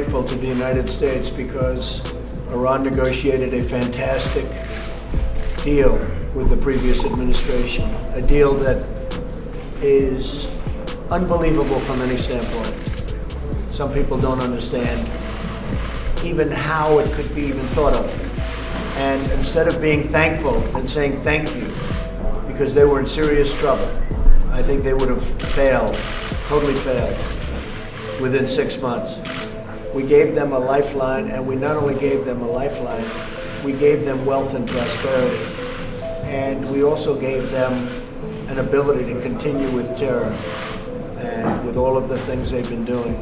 grateful to the United States because Iran negotiated a fantastic deal with the previous administration, a deal that is unbelievable from any standpoint. Some people don't understand even how it could be even thought of. And instead of being thankful and saying thank you, because they were in serious trouble, I think they would have failed, totally failed, within 6 months. We gave them a lifeline, and we not only gave them a lifeline, we gave them wealth and prosperity. And we also gave them an ability to continue with terror and with all of the things they've been doing.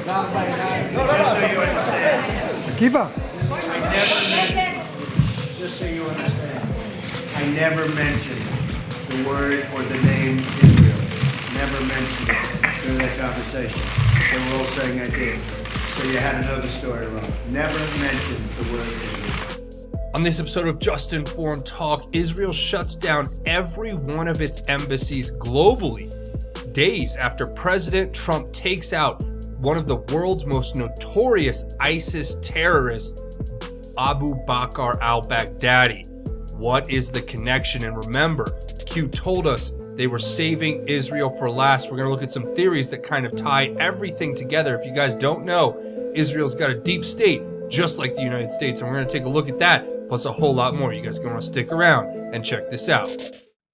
Just so you understand. Just so you understand, I never mentioned the word or the name Israel. Never mentioned it during that conversation. They were all saying I did. So you had another story wrong. Never mentioned the word Israel. On this episode of Just Informed Talk, Israel shuts down every one of its embassies globally, days after President Trump takes out one of the world's most notorious ISIS terrorists, Abu Bakr al-Baghdadi. What is the connection? And remember, Q told us they were saving Israel for last. We're going to look at some theories that kind of tie everything together. If you guys don't know, Israel's got a deep state, just like the United States. And we're going to take a look at that, plus a whole lot more. You guys are going to want to stick around and check this out.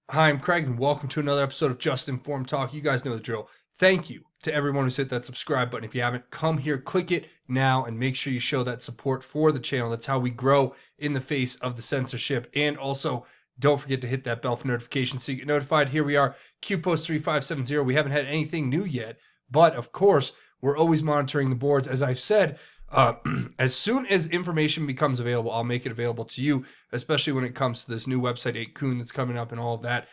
Hi, I'm Craig, and welcome to another episode of Just Informed Talk. You guys know the drill. Thank you to everyone who's hit that subscribe button. If you haven't, come here, click it now, and make sure you show that support for the channel. That's how we grow in the face of the censorship. And also, don't forget to hit that bell for notifications so you get notified. Here we are, QPost 3570. We haven't had anything new yet, but of course, we're always monitoring the boards. As I've said, as soon as information becomes available, I'll make it available to you, especially when it comes to this new website, 8kun, that's coming up and all of that.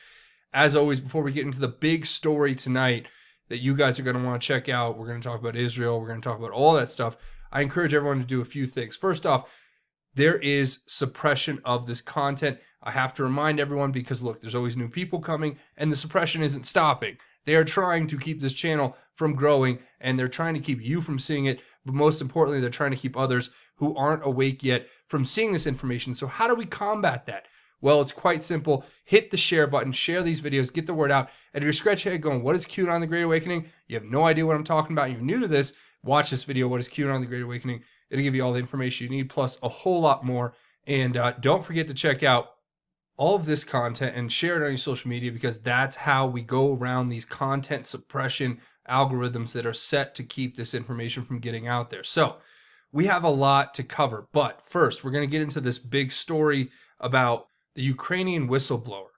As always, before we get into the big story tonight that you guys are going to want to check out, we're going to talk about Israel, we're going to talk about all that stuff. I encourage everyone to do a few things. First off, there is suppression of this content. I have to remind everyone because, look, there's always new people coming, and the suppression isn't stopping. They are trying to keep this channel from growing, and they're trying to keep you from seeing it, but most importantly, they're trying to keep others who aren't awake yet from seeing this information. So how do we combat that? Well, it's quite simple. Hit the share button, share these videos, get the word out. And if you're scratching your head going, what is QAnon the Great Awakening? You have no idea what I'm talking about, you're new to this, watch this video, What is QAnon the Great Awakening? It'll give you all the information you need, plus a whole lot more. And don't forget to check out all of this content and share it on your social media, because that's how we go around these content suppression algorithms that are set to keep this information from getting out there. So we have a lot to cover, but first we're going to get into this big story about the Ukrainian whistleblower.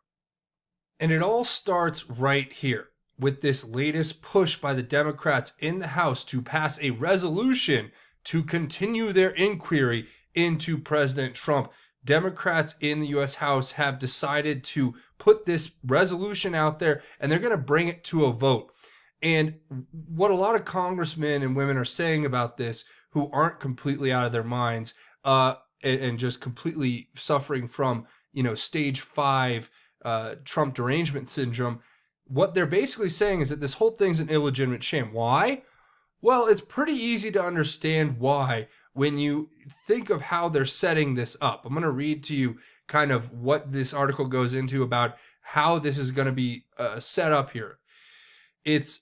And it all starts right here with this latest push by the Democrats in the House to pass a resolution to continue their inquiry into President Trump. Democrats in the U.S. House have decided to put this resolution out there, and they're going to bring it to a vote. And what a lot of congressmen and women are saying about this, who aren't completely out of their minds and just completely suffering from, stage 5 Trump derangement syndrome, what they're basically saying is that this whole thing's an illegitimate sham. Why? Well, it's pretty easy to understand why when you think of how they're setting this up. I'm going to read to you kind of what this article goes into about how this is going to be set up here. It's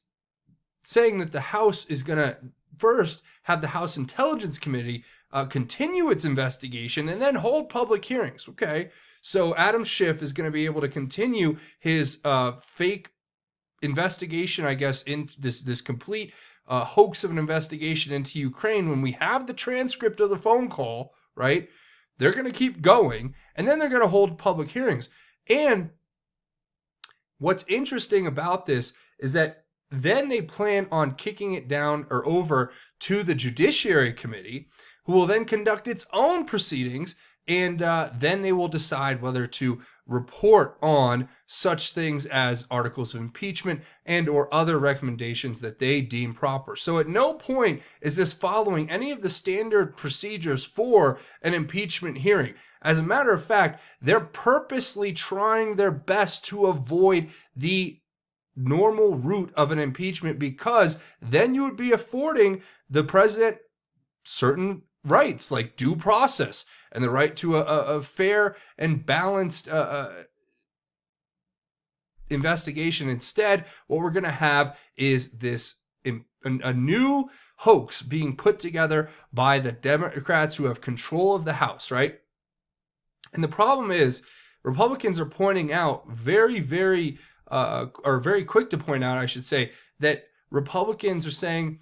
saying that the House is going to first have the House Intelligence Committee continue its investigation and then hold public hearings. Okay, so Adam Schiff is going to be able to continue his fake investigation, I guess, into this complete hoax of an investigation into Ukraine. When we have the transcript of the phone call, right, they're going to keep going, and then they're going to hold public hearings. And what's interesting about this is that then they plan on kicking it down or over to the Judiciary Committee, who will then conduct its own proceedings, and then they will decide whether to report on such things as articles of impeachment and or other recommendations that they deem proper. So at no point is this following any of the standard procedures for an impeachment hearing. As a matter of fact, they're purposely trying their best to avoid the normal route of an impeachment, because then you would be affording the president certain rights like due process and the right to a fair and balanced investigation. Instead, what we're going to have is this a new hoax being put together by the Democrats who have control of the House, right? And the problem is Republicans are pointing out very quick to point out, I should say, that Republicans are saying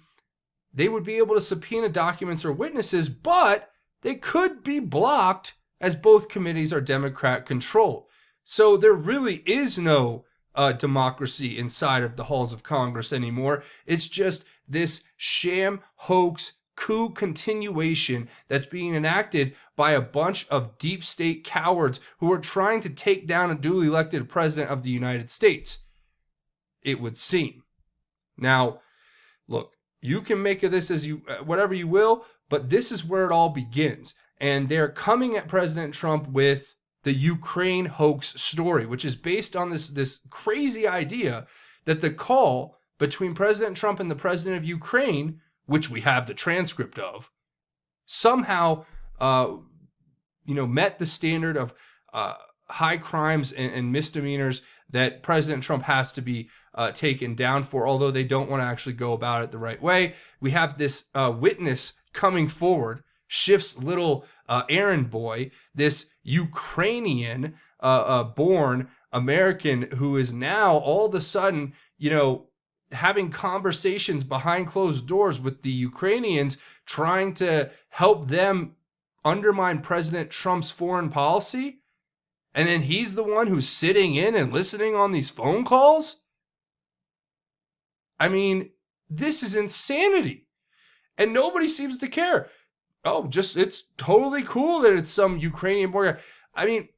they would be able to subpoena documents or witnesses, but they could be blocked as both committees are Democrat controlled. So there really is no democracy inside of the halls of Congress anymore. It's just this sham hoax coup continuation that's being enacted by a bunch of deep state cowards who are trying to take down a duly elected president of the United States, it would seem. Now, look, you can make of this as you whatever you will, but this is where it all begins. And they're coming at President Trump with the Ukraine hoax story, which is based on this crazy idea that the call between President Trump and the president of Ukraine, which we have the transcript of, somehow met the standard of high crimes and misdemeanors that President Trump has to be taken down for, although they don't want to actually go about it the right way. We have this witness coming forward, Schiff's little errand boy, this Ukrainian born American who is now all of a sudden, having conversations behind closed doors with the Ukrainians, trying to help them undermine President Trump's foreign policy. And then he's the one who's sitting in and listening on these phone calls. I mean, this is insanity. And nobody seems to care. Oh, it's totally cool that it's some Ukrainian boy. I mean,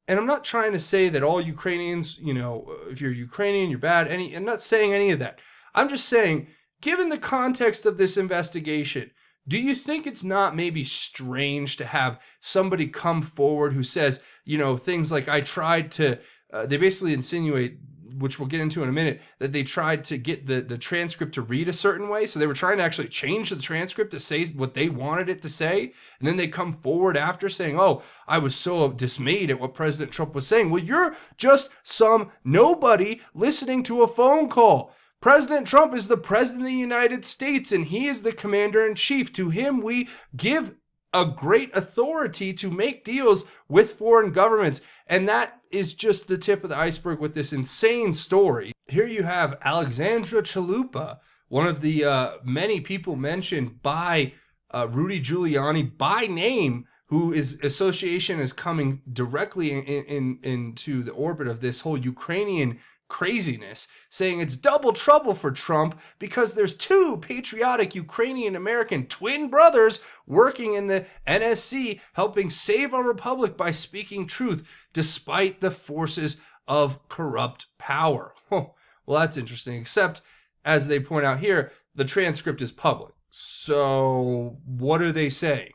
and I'm not trying to say that all Ukrainians, if you're Ukrainian, you're bad. I'm not saying any of that. I'm just saying, given the context of this investigation, do you think it's not maybe strange to have somebody come forward who says, things like I tried to, they basically insinuate, which we'll get into in a minute, that they tried to get the transcript to read a certain way. So they were trying to actually change the transcript to say what they wanted it to say. And then they come forward after saying, oh, I was so dismayed at what President Trump was saying. Well, you're just some nobody listening to a phone call. President Trump is the president of the United States, and he is the commander-in-chief. To him, we give a great authority to make deals with foreign governments. And that is just the tip of the iceberg with this insane story. Here you have Alexandra Chalupa, one of the many people mentioned by Rudy Giuliani by name, whose association is coming directly into the orbit of this whole Ukrainian craziness, saying it's double trouble for Trump because there's two patriotic Ukrainian American twin brothers working in the NSC helping save our republic by speaking truth despite the forces of corrupt power. Well, that's interesting, except as they point out here, the transcript is public. So what are they saying?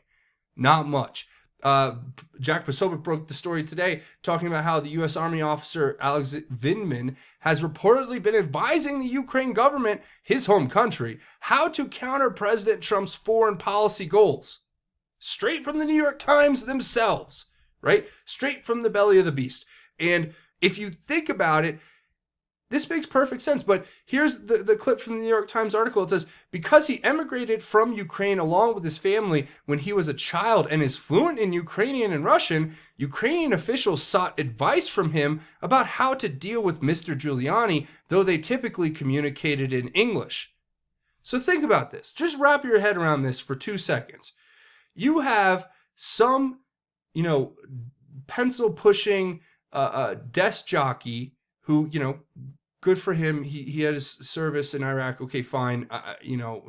Not much. Jack Posobiec broke the story today, talking about how the U.S. Army officer Alex Vindman has reportedly been advising the Ukraine government, his home country, how to counter President Trump's foreign policy goals. Straight from the New York Times themselves, right? Straight from the belly of the beast. And if you think about it, this makes perfect sense, but here's the clip from the New York Times article. It says, because he emigrated from Ukraine along with his family when he was a child and is fluent in Ukrainian and Russian, Ukrainian officials sought advice from him about how to deal with Mr. Giuliani, though they typically communicated in English. So think about this. Just wrap your head around this for 2 seconds. You have some, pencil-pushing desk jockey who, good for him. He had his service in Iraq. Okay, fine.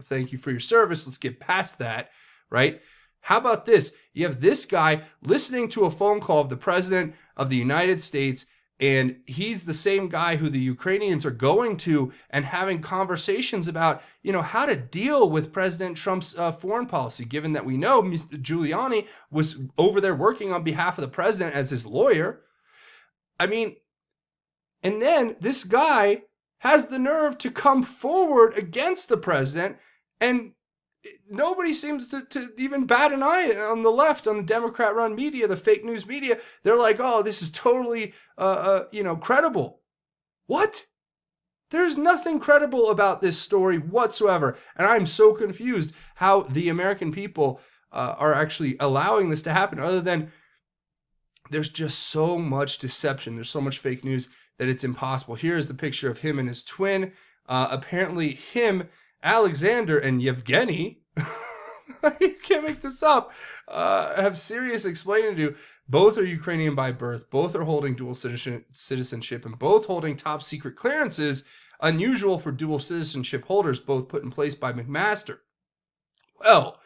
Thank you for your service. Let's get past that, right? How about this? You have this guy listening to a phone call of the president of the United States, and he's the same guy who the Ukrainians are going to and having conversations about, how to deal with President Trump's foreign policy, given that we know Mr. Giuliani was over there working on behalf of the president as his lawyer. I mean, and then this guy has the nerve to come forward against the president, and nobody seems to even bat an eye on the left, on the Democrat-run media, the fake news media. They're like, oh, this is totally, credible. What? There's nothing credible about this story whatsoever. And I'm so confused how the American people are actually allowing this to happen, other than there's just so much deception. There's so much fake news that it's impossible. Here is the picture of him and his twin. Apparently him, Alexander, and Yevgeny, you can't make this up, have serious explaining to do. Both are Ukrainian by birth. Both are holding dual citizenship, and both holding top secret clearances, unusual for dual citizenship holders, both put in place by McMaster. Well,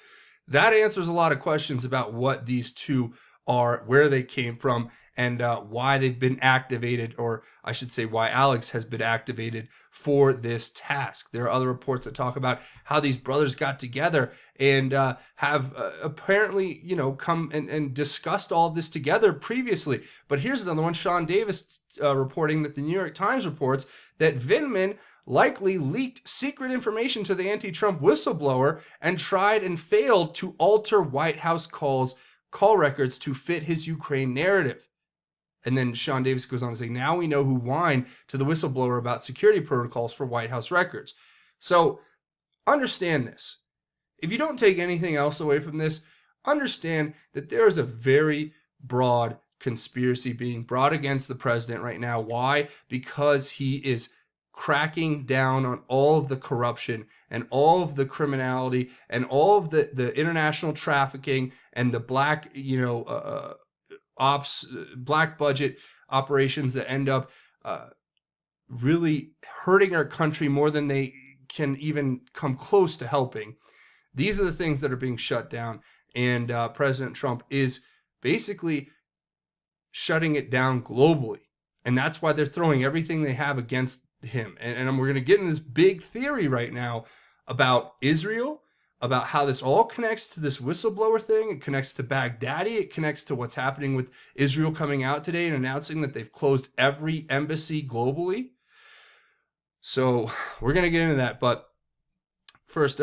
that answers a lot of questions about what these two are, where they came from, and why they've been activated, or I should say why Alex has been activated for this task. There are other reports that talk about how these brothers got together and have apparently, come and discussed all of this together previously. But here's another one. Sean Davis reporting that the New York Times reports that Vindman likely leaked secret information to the anti-Trump whistleblower and tried and failed to alter White House call records to fit his Ukraine narrative. And then Sean Davis goes on to say, now we know who whined to the whistleblower about security protocols for White House records. So understand this. If you don't take anything else away from this, understand that there is a very broad conspiracy being brought against the president right now. Why? Because he is cracking down on all of the corruption and all of the criminality and all of the international trafficking and the black, black budget operations that end up really hurting our country more than they can even come close to helping. These are the things that are being shut down, and President Trump is basically shutting it down globally, and that's why they're throwing everything they have against him. And we're going to get in this big theory right now about Israel, about how this all connects to this whistleblower thing. It connects to Baghdadi. It connects to what's happening with Israel coming out today and announcing that they've closed every embassy globally. So we're going to get into that. But first,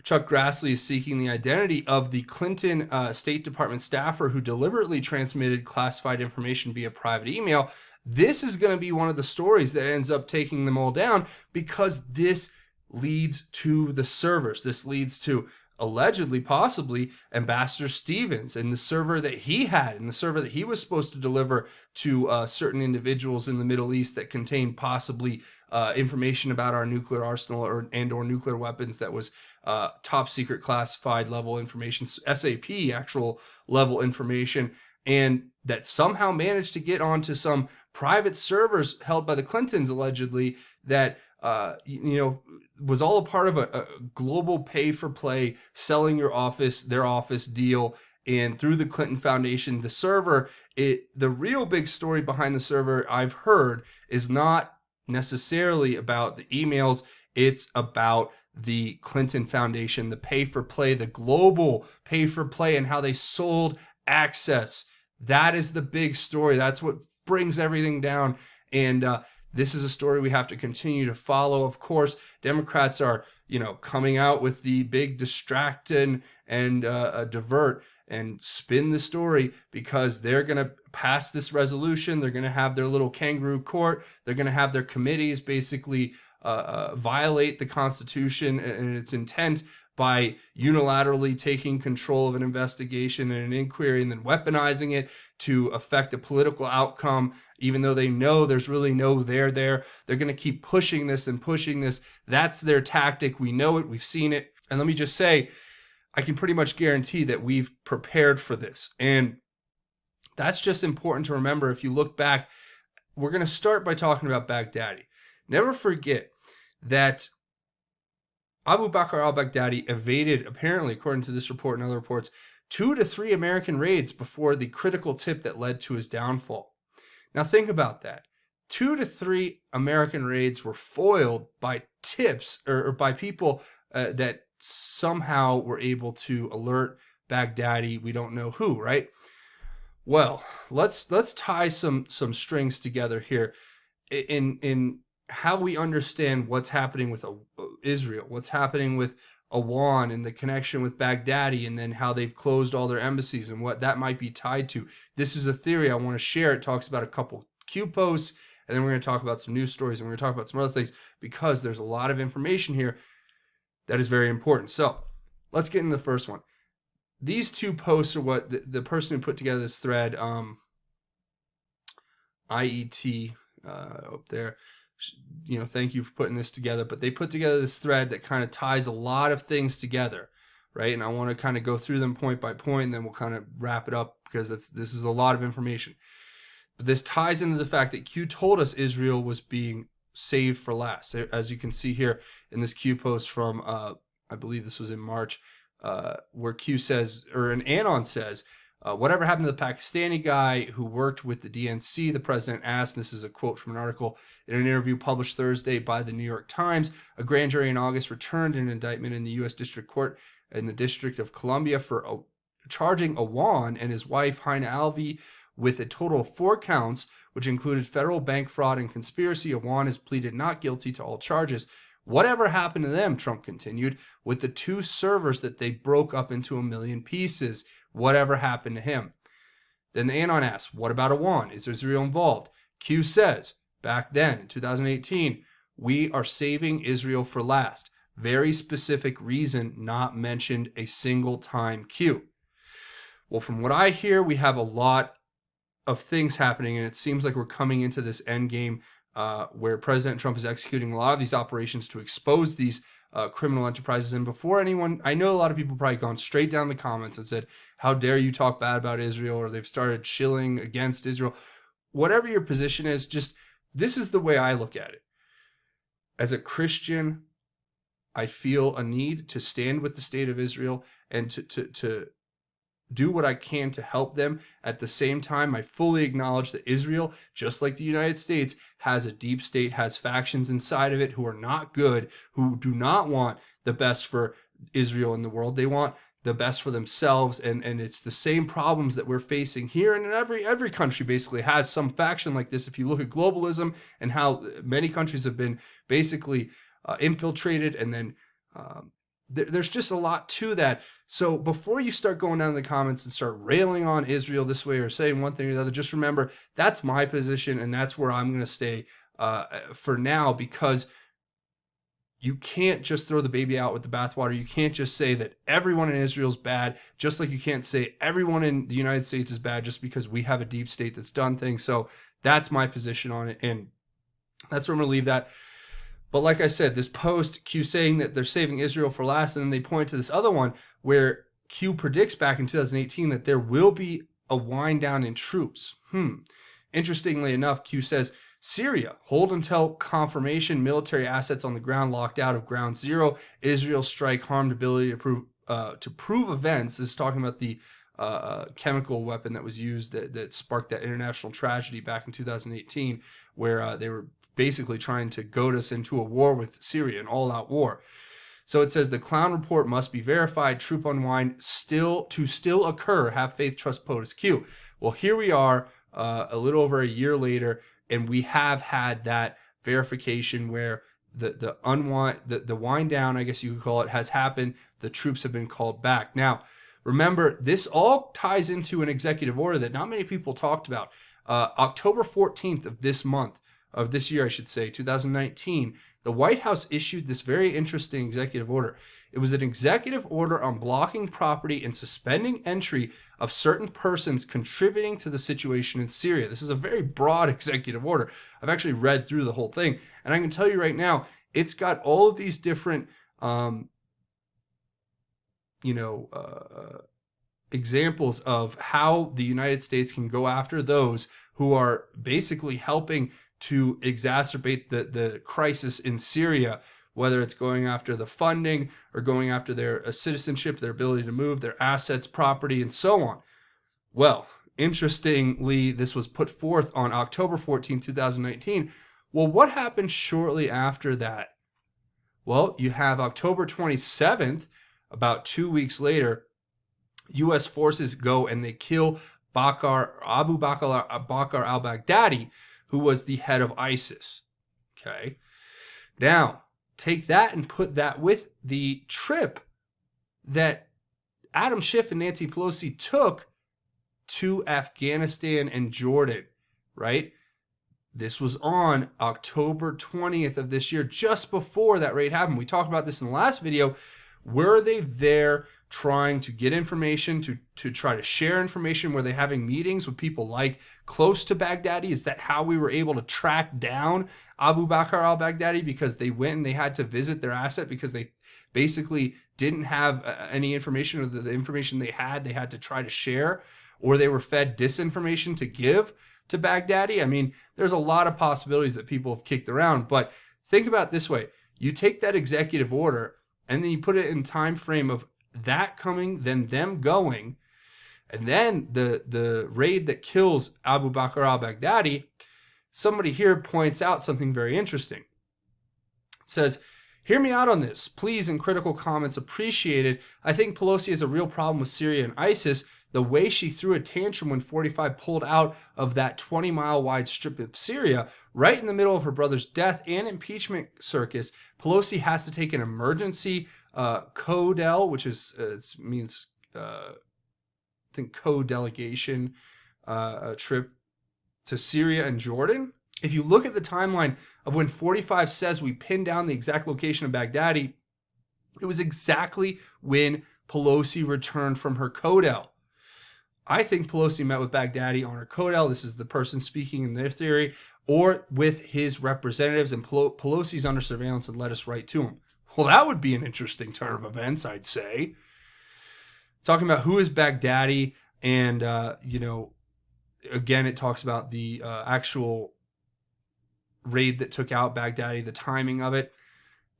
Chuck Grassley is seeking the identity of the Clinton State Department staffer who deliberately transmitted classified information via private email. This is going to be one of the stories that ends up taking them all down, because this leads to the servers. This leads to allegedly, possibly, Ambassador Stevens and the server that he had and the server that he was supposed to deliver to certain individuals in the Middle East that contained possibly information about our nuclear arsenal or nuclear weapons that was top secret classified level information, SAP actual level information, and that somehow managed to get onto some private servers held by the Clintons, allegedly, that was all a part of a global pay-for-play, selling their office deal. And through the Clinton Foundation, the server, the real big story behind the server, I've heard, is not necessarily about the emails. It's about the Clinton Foundation, the pay-for-play, the global pay-for-play, and how they sold access. That is the big story. That's what brings everything down. And this is a story we have to continue to follow. Of course, Democrats are, coming out with the big distract and divert and spin the story, because they're going to pass this resolution. They're going to have their little kangaroo court. They're going to have their committees basically violate the Constitution and its intent by unilaterally taking control of an investigation and an inquiry and then weaponizing it to affect a political outcome, even though they know there's really no there there. They're going to keep pushing this and pushing this. That's their tactic. We know it. We've seen it. And let me just say, I can pretty much guarantee that we've prepared for this. And that's just important to remember. If you look back, we're going to start by talking about Baghdadi. Never forget that Abu Bakr al-Baghdadi evaded, apparently, according to this report and other reports, 2 to 3 American raids before the critical tip that led to his downfall. Now think about that. 2 to 3 American raids were foiled by tips or by people that somehow were able to alert Baghdadi. We don't know who, right? Well, let's tie some strings together here. In how we understand what's happening with Israel, what's happening with Iran and the connection with Baghdadi, and then how they've closed all their embassies and what that might be tied to. This is a theory I want to share. It talks about a couple Q posts, and then we're going to talk about some news stories, and we're going to talk about some other things, because there's a lot of information here that is very important. So let's get into the first one. These two posts are what the person who put together this thread, IET, up there, thank you for putting this together. But they put together this thread that kind of ties a lot of things together, right? And I want to kind of go through them point by point, and then we'll kind of wrap it up, because this is a lot of information. But this ties into the fact that Q told us Israel was being saved for last. As you can see here in this Q post from, I believe this was in March, where Q says, or an Anon says, whatever happened to the Pakistani guy who worked with the DNC, the president asked, and this is a quote from an article in an interview published Thursday by the New York Times, a grand jury in August returned an indictment in the U.S. District Court in the District of Columbia for charging Awan and his wife, Hina Alvi, with a total of 4 counts, which included federal bank fraud and conspiracy. Awan has pleaded not guilty to all charges. Whatever happened to them, Trump continued, with the 2 servers that they broke up into a million pieces? Whatever happened to him? Then the Anon asks, what about Awan? Is Israel involved? Q says, back then in 2018, we are saving Israel for last. Very specific reason, not mentioned a single time. Q. Well, from what I hear, we have a lot of things happening, and it seems like we're coming into this end game where President Trump is executing a lot of these operations to expose these criminal enterprises. And before anyone, I know a lot of people probably gone straight down the comments and said, how dare you talk bad about Israel, or they've started shilling against Israel. Whatever your position is, just this is the way I look at it. As a Christian, I feel a need to stand with the state of Israel and to do what I can to help them. At the same time, I fully acknowledge that Israel, just like the United States, has a deep state, has factions inside of it who are not good, who do not want the best for Israel in the world. They want the best for themselves, and it's the same problems that we're facing here, and in every country basically has some faction like this. If you look at globalism and how many countries have been basically infiltrated, and then there's just a lot to that. So before you start going down in the comments and start railing on Israel this way or saying one thing or the other, just remember that's my position, and that's where I'm going to stay for now, because you can't just throw the baby out with the bathwater. You can't just say that everyone in Israel is bad, just like you can't say everyone in the United States is bad just because we have a deep state that's done things. So that's my position on it, and that's where I'm going to leave that. But like I said, this post, Q saying that they're saving Israel for last, and then they point to this other one where Q predicts back in 2018 that there will be a wind down in troops. Interestingly enough, Q says, Syria, hold until confirmation, military assets on the ground locked out of ground zero. Israel strike harmed ability to prove events. This is talking about the chemical weapon that was used that sparked that international tragedy back in 2018, where they were basically trying to goad us into a war with Syria, an all-out war. So it says the clown report must be verified. Troop unwind still occur. Have faith, trust, POTUS. Q. Well, here we are a little over a year later, and we have had that verification where the wind down, I guess you could call it, has happened. The troops have been called back. Now, remember, this all ties into an executive order that not many people talked about. October 14th of this year, I should say, 2019, the White House issued this very interesting executive order. It was an executive order on blocking property and suspending entry of certain persons contributing to the situation in Syria. This is a very broad executive order. I've actually read through the whole thing, and I can tell you right now, it's got all of these different, examples of how the United States can go after those who are basically helping to exacerbate the crisis in Syria, whether it's going after the funding or going after their citizenship, their ability to move, their assets, property, and so on. Well, interestingly, this was put forth on October 14, 2019. Well, what happened shortly after that? Well, you have October 27th, about 2 weeks later, U.S. forces go and they kill Abu Bakr al-Baghdadi, who was the head of ISIS. Okay. Now, take that and put that with the trip that Adam Schiff and Nancy Pelosi took to Afghanistan and Jordan, right? This was on October 20th of this year, just before that raid happened. We talked about this in the last video. Were they there trying to get information, to try to share information? Were they having meetings with people like close to Baghdadi? Is that how we were able to track down Abu Bakr al-Baghdadi? Because they went and they had to visit their asset because they basically didn't have any information, or the information they had to try to share, or they were fed disinformation to give to Baghdadi. I mean, there's a lot of possibilities that people have kicked around, but think about it this way. You take that executive order and then you put it in time frame of that coming, then them going, and then the raid that kills Abu Bakr al-Baghdadi. Somebody here points out something very interesting. It says, hear me out on this, please, in critical comments appreciated. I think Pelosi has a real problem with Syria and ISIS. The way she threw a tantrum when 45 pulled out of that 20-mile wide strip of Syria, right in the middle of her brother's death and impeachment circus, Pelosi has to take an emergency co-del, which is means I think co-delegation trip to Syria and Jordan. If you look at the timeline of when 45 says we pinned down the exact location of Baghdadi, it was exactly when Pelosi returned from her co-del. I think Pelosi met with Baghdadi on her co-del. This is the person speaking in their theory, or with his representatives, and Pelosi's under surveillance and let us right to him. Well, that would be an interesting turn of events, I'd say. Talking about who is Baghdadi, and, again, it talks about the actual raid that took out Baghdadi, the timing of it.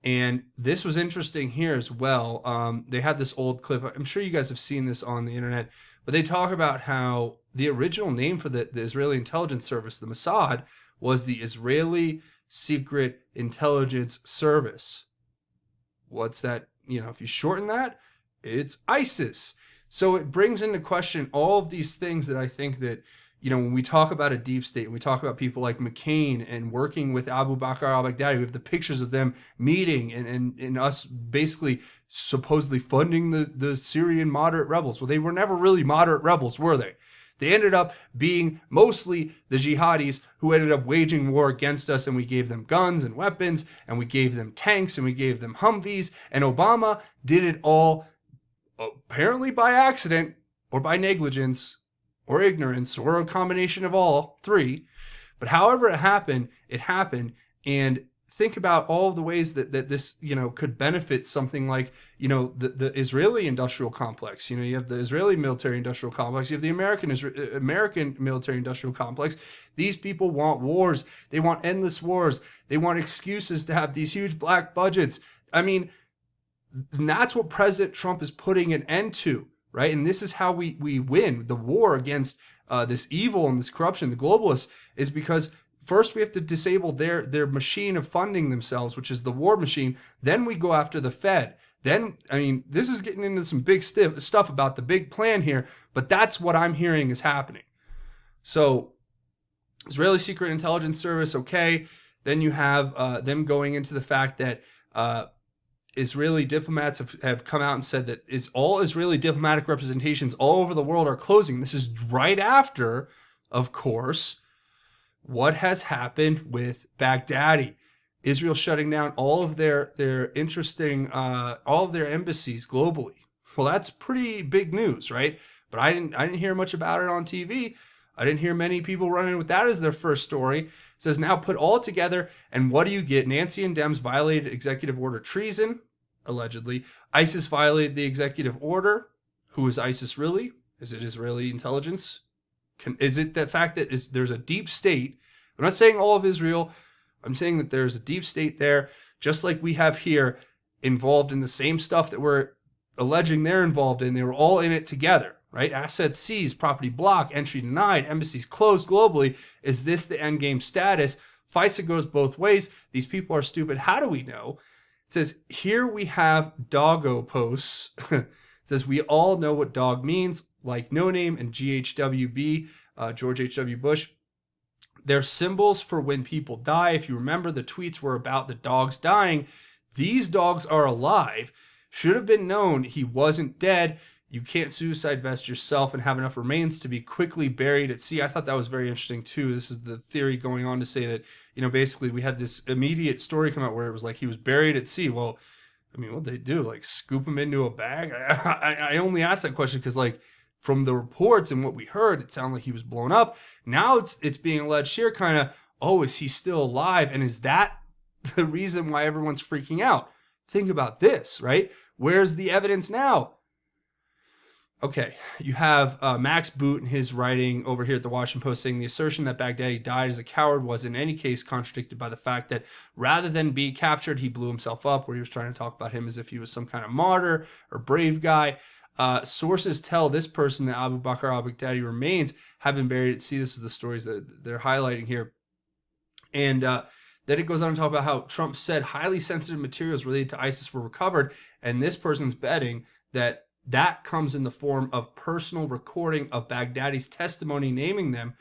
And this was interesting here as well. They had this old clip. I'm sure you guys have seen this on the internet, but they talk about how the original name for the Israeli intelligence service, the Mossad, was the Israeli Secret Intelligence Service. What's that? If you shorten that, it's ISIS. So it brings into question all of these things that I think that, when we talk about a deep state, and we talk about people like McCain and working with Abu Bakr al-Baghdadi, we have the pictures of them meeting and us basically supposedly funding the Syrian moderate rebels. Well, they were never really moderate rebels, were they? They ended up being mostly the jihadis who ended up waging war against us, and we gave them guns and weapons, and we gave them tanks, and we gave them Humvees, and Obama did it all apparently by accident or by negligence or ignorance, or a combination of all three. But however it happened, and think about all of the ways that this, could benefit something like, the Israeli industrial complex. You have the Israeli military industrial complex. You have the American military industrial complex. These people want wars. They want endless wars. They want excuses to have these huge black budgets. I mean, that's what President Trump is putting an end to. Right? And this is how we win the war against this evil and this corruption, the globalists, is because first we have to disable their machine of funding themselves, which is the war machine. Then we go after the Fed. Then, this is getting into some big stuff about the big plan here, but that's what I'm hearing is happening. So, Israeli Secret Intelligence Service, okay. Then you have them going into the fact that Israeli diplomats have come out and said that all Israeli diplomatic representations all over the world are closing. This is right after, of course, what has happened with Baghdadi. Israel shutting down all of their all of their embassies globally. Well, that's pretty big news, right? But I didn't hear much about it on TV. I didn't hear many people running with that as their first story. It says now put all together, and what do you get? Nancy and Dems violated executive order treason, allegedly. ISIS violated the executive order. Who is ISIS really? Is it Israeli intelligence? Is it the fact that there's a deep state? I'm not saying all of Israel. I'm saying that there's a deep state there, just like we have here, involved in the same stuff that we're alleging they're involved in. They were all in it together, right? Assets seized, property blocked, entry denied, embassies closed globally. Is this the end game status? FISA goes both ways. These people are stupid. How do we know? It says, here we have doggo posts. It says, we all know what dog means, like No Name and GHWB, George H.W. Bush. They're symbols for when people die. If you remember, the tweets were about the dogs dying. These dogs are alive. Should have been known he wasn't dead. You can't suicide vest yourself and have enough remains to be quickly buried at sea. I thought that was very interesting too. This is the theory going on to say that, basically we had this immediate story come out where it was like he was buried at sea. Well, I mean, what'd they do? Like scoop him into a bag? I only asked that question because, like, from the reports and what we heard, it sounded like he was blown up. Now it's being alleged here kind of, oh, is he still alive? And is that the reason why everyone's freaking out? Think about this, right? Where's the evidence now? Okay, you have Max Boot in his writing over here at the Washington Post saying the assertion that Baghdadi died as a coward was in any case contradicted by the fact that rather than be captured, he blew himself up, where he was trying to talk about him as if he was some kind of martyr or brave guy. Sources tell this person that Abu Bakr al-Baghdadi remains have been buried at sea. This is the stories that they're highlighting here. And then it goes on to talk about how Trump said highly sensitive materials related to ISIS were recovered. And this person's betting that comes in the form of personal recording of Baghdadi's testimony naming them.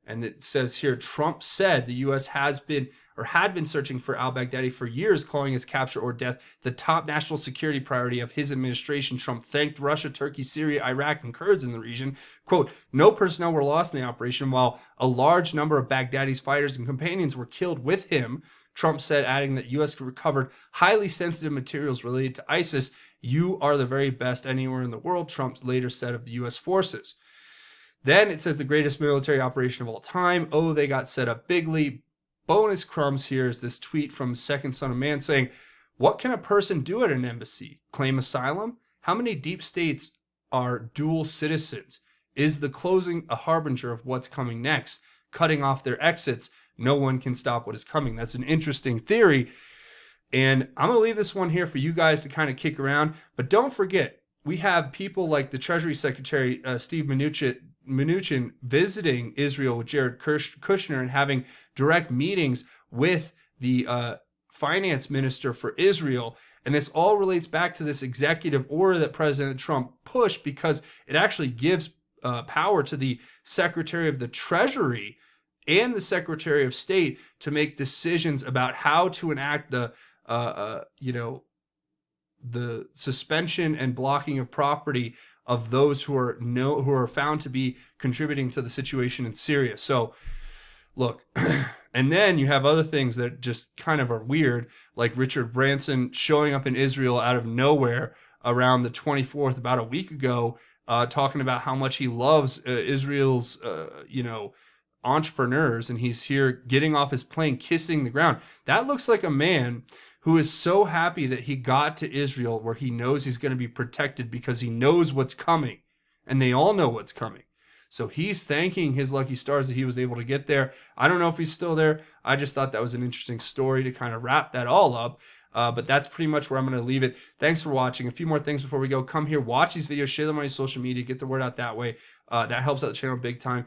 And it says here, Trump said the U.S. had been searching for al-Baghdadi for years, calling his capture or death the top national security priority of his administration. Trump thanked Russia, Turkey, Syria, Iraq, and Kurds in the region. Quote, no personnel were lost in the operation, while a large number of Baghdadi's fighters and companions were killed with him. Trump said, adding that U.S. recovered highly sensitive materials related to ISIS. You are the very best anywhere in the world, Trump later said of the U.S. forces. Then it says the greatest military operation of all time. Oh, they got set up bigly. Bonus crumbs here is this tweet from Second Son of Man saying, what can a person do at an embassy? Claim asylum? How many deep states are dual citizens? Is the closing a harbinger of what's coming next? Cutting off their exits, no one can stop what is coming. That's an interesting theory. And I'm going to leave this one here for you guys to kind of kick around. But don't forget, we have people like the Treasury Secretary, Steve Mnuchin, visiting Israel with Jared Kushner and having direct meetings with the finance minister for Israel. And this all relates back to this executive order that President Trump pushed, because it actually gives power to the Secretary of the Treasury and the Secretary of State to make decisions about how to enact the suspension and blocking of property of those who are found to be contributing to the situation in Syria. So, look, and then you have other things that just kind of are weird, like Richard Branson showing up in Israel out of nowhere around the 24th, about a week ago, talking about how much he loves Israel's, entrepreneurs, and he's here getting off his plane, kissing the ground. That looks like a man who is so happy that he got to Israel, where he knows he's going to be protected because he knows what's coming, and they all know what's coming. So he's thanking his lucky stars that he was able to get there. I don't know if he's still there. I just thought that was an interesting story to kind of wrap that all up. But that's pretty much where I'm going to leave it. Thanks for watching. A few more things before we go. Come here, watch these videos, share them on your social media, get the word out that way. That helps out the channel big time.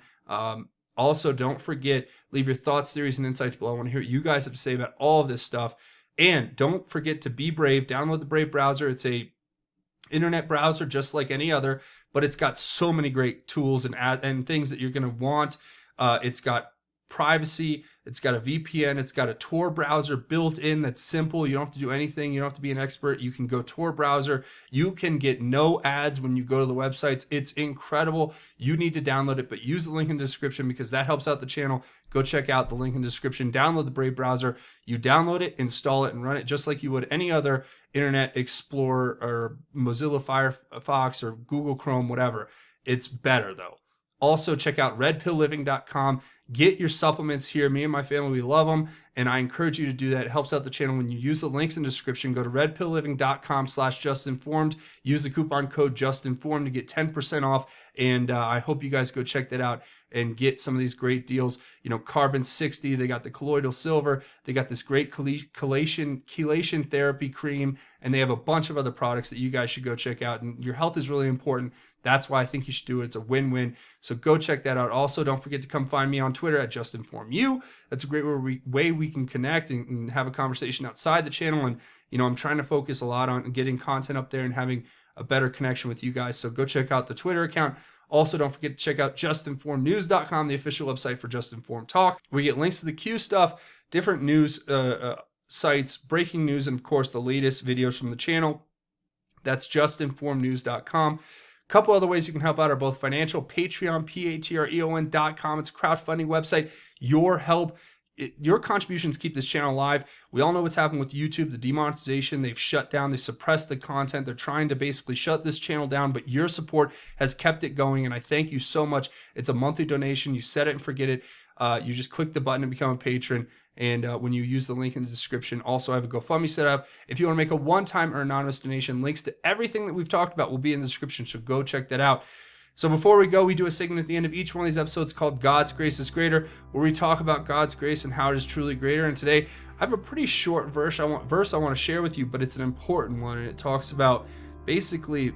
Also, don't forget, leave your thoughts, theories, and insights below. I want to hear what you guys have to say about all of this stuff. And don't forget to be brave. Download the Brave browser. It's a internet browser just like any other, but it's got so many great tools and things that you're going to want. It's got privacy. It's got a VPN. It's got a Tor browser built in that's simple. You don't have to do anything. You don't have to be an expert. You can go Tor browser. You can get no ads when you go to the websites. It's incredible. You need to download it, but use the link in the description because that helps out the channel. Go check out the link in the description. Download the Brave browser. You download it, install it, and run it just like you would any other Internet Explorer or Mozilla Firefox or Google Chrome, whatever. It's better though. Also, check out RedPillLiving.com. Get your supplements here. Me and my family, we love them, and I encourage you to do that. It helps out the channel when you use the links in the description. Go to RedPillLiving.com/JustinFormed. Use the coupon code JustinFormed to get 10% off, and I hope you guys go check that out and get some of these great deals. You know, Carbon 60, they got the colloidal silver, they got this great chelation therapy cream, and they have a bunch of other products that you guys should go check out. And your health is really important. That's why I think you should do it. It's a win-win. So go check that out. Also, don't forget to come find me on Twitter at JustinFormedYou. That's a great way we can connect and have a conversation outside the channel. And, you know, I'm trying to focus a lot on getting content up there and having a better connection with you guys. So go check out the Twitter account. Also, don't forget to check out JUSTINFORMEDNews.com, the official website for Just Informed Talk. We get links to the Q stuff, different news sites, breaking news, and of course the latest videos from the channel. That's JUSTINFORMEDNews.com. A couple other ways you can help out are both financial, Patreon, patreon.com. It's a crowdfunding website. Your help, your contributions keep this channel alive. We all know what's happened with YouTube, the demonetization. They've shut down, they suppressed the content. They're trying to basically shut this channel down, but your support has kept it going, and I thank you so much. It's a monthly donation. You set it and forget it. You just click the button and become a patron. And when you use the link in the description, also I have a GoFundMe set up. If you want to make a one-time or anonymous donation, links to everything that we've talked about will be in the description, so go check that out. So before we go, we do a segment at the end of each one of these episodes called God's Grace is Greater, where we talk about God's grace and how it is truly greater. And today, I have a pretty short verse I want to share with you, but it's an important one, and it talks about basically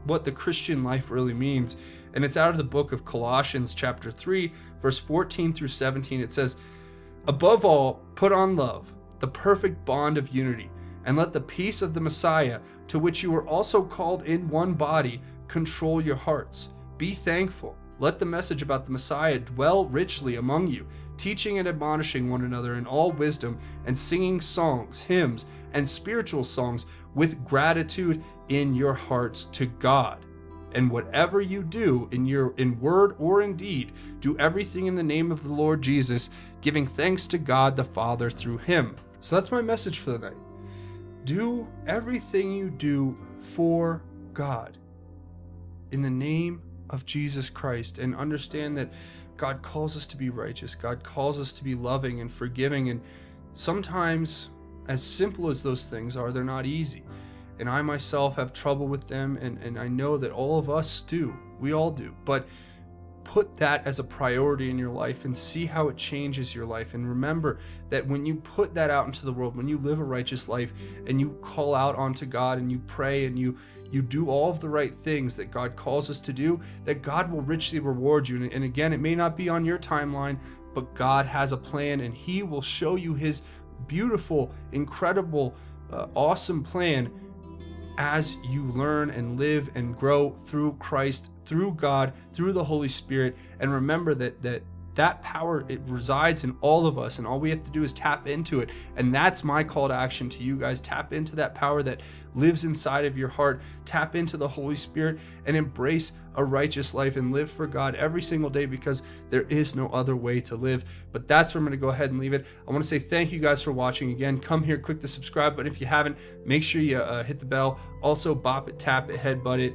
what the Christian life really means. And it's out of the book of Colossians chapter 3, verse 14 through 17. It says, "Above all, put on love, the perfect bond of unity, and let the peace of the Messiah, to which you were also called in one body, control your hearts. Be thankful. Let the message about the Messiah dwell richly among you, teaching and admonishing one another in all wisdom, and singing songs, hymns, and spiritual songs with gratitude in your hearts to God. And whatever you do in word or in deed, do everything in the name of the Lord Jesus, giving thanks to God the Father through him." So that's my message for the night. Do everything you do for God in the name of Jesus Christ, and understand that God calls us to be righteous. God calls us to be loving and forgiving, and sometimes, as simple as those things are, they're not easy. And I myself have trouble with them, and I know that all of us do. We all do. But put that as a priority in your life and see how it changes your life. And remember that when you put that out into the world, when you live a righteous life and you call out onto God and you pray and you do all of the right things that God calls us to do, that God will richly reward you. And again, it may not be on your timeline, but God has a plan, and he will show you his beautiful, incredible, awesome plan as you learn and live and grow through Christ, through God, through the Holy Spirit. And remember that power, it resides in all of us, and all we have to do is tap into it. And that's my call to action to you guys. Tap into that power that lives inside of your heart. Tap into the Holy Spirit and embrace a righteous life and live for God every single day, because there is no other way to live. But that's where I'm going to go ahead and leave it. I want to say thank you guys for watching. Again, come here, click the subscribe button if you haven't. Make sure you hit the bell. Also, bop it, tap it, headbutt it,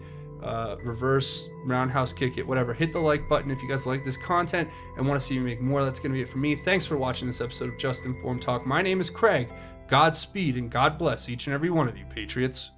reverse, roundhouse kick it, whatever. Hit the like button if you guys like this content and want to see me make more. That's going to be it for me. Thanks for watching this episode of Just Informed Talk. My name is Craig. Godspeed and God bless each and every one of you, Patriots.